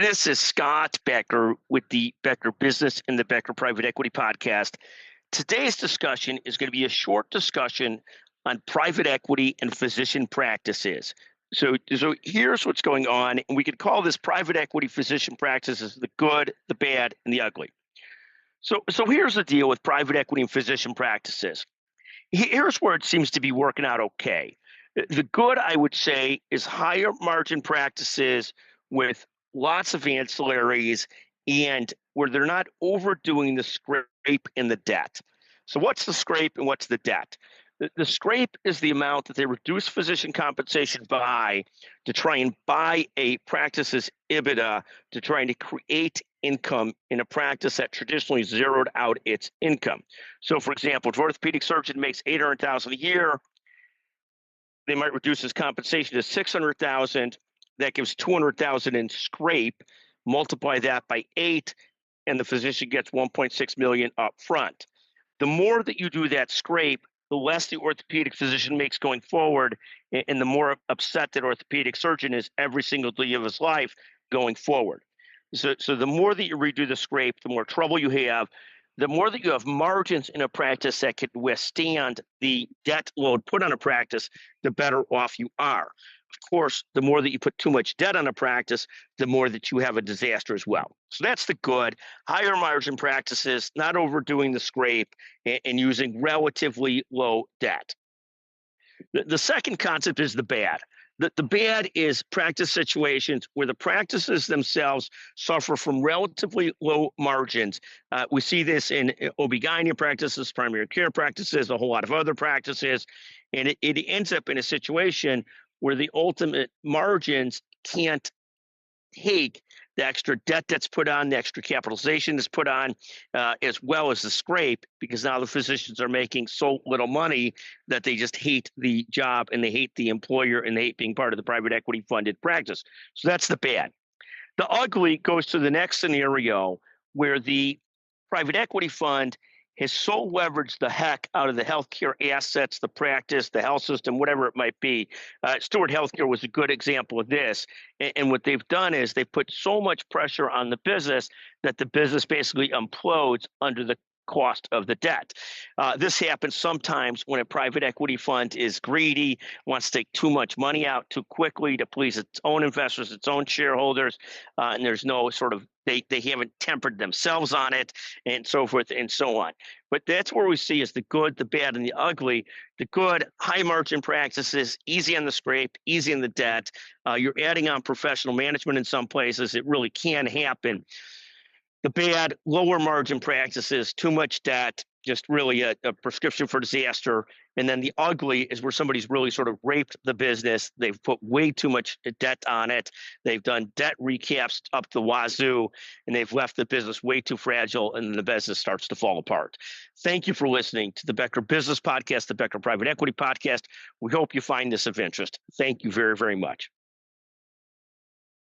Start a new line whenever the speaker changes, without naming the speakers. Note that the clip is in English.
This is Scott Becker with the Becker Business and the Becker Private Equity Podcast. Today's discussion is going to be a short discussion on private equity and physician practices. So here's what's going on, and we could call this private equity physician practices the good, the bad, and the ugly. So here's the deal with private equity and physician practices. Here's where it seems to be working out okay. The good, I would say, is higher margin practices with lots of ancillaries and where they're not overdoing the scrape and the debt. So what's the scrape and what's the debt? The scrape is the amount that they reduce physician compensation by to try and buy a practice's EBITDA to trying to create income in a practice that traditionally zeroed out its income. So, for example, if an orthopedic surgeon makes $800,000 a year, they might reduce his compensation to $600,000. That gives $200,000 in scrape. Multiply that by 8, and the physician gets $1.6 million up front. The more that you do that scrape, the less the orthopedic physician makes going forward, and the more upset that orthopedic surgeon is every single day of his life going forward. So the more that you redo the scrape, the more trouble you have. The more that you have margins in a practice that can withstand the debt load put on a practice, the better off you are. Of course, the more that you put too much debt on a practice, the more that you have a disaster as well. So that's the good. Higher margin practices, not overdoing the scrape, and using relatively low debt. The second concept is the bad. The bad is practice situations where the practices themselves suffer from relatively low margins. We see this in OB-GYN practices, primary care practices, a whole lot of other practices, and it ends up in a situation where the ultimate margins can't take the extra debt that's put on, the extra capitalization that's put on, as well as the scrape, because now the physicians are making so little money that they just hate the job and they hate the employer and they hate being part of the private equity funded practice. So that's the bad. The ugly goes to the next scenario where the private equity fund has so leveraged the heck out of the healthcare assets, the practice, the health system, whatever it might be. Steward Healthcare was a good example of this. And what they've done is they've put so much pressure on the business that the business basically implodes under the cost of the debt. This happens sometimes when a private equity fund is greedy, wants to take too much money out too quickly to please its own investors, its own shareholders, and there's no sort of they haven't tempered themselves on it, and so forth and so on. But that's where we see is the good, the bad, and the ugly. The good, high margin practices, easy on the scrape, easy on the debt. You're adding on professional management in some places. It really can happen. The bad, lower margin practices, too much debt, just really a prescription for disaster. And then the ugly is where somebody's really sort of raped the business. They've put way too much debt on it. They've done debt recaps up the wazoo, and they've left the business way too fragile, and the business starts to fall apart. Thank you for listening to the Becker Business Podcast, the Becker Private Equity Podcast. We hope you find this of interest. Thank you very, very much.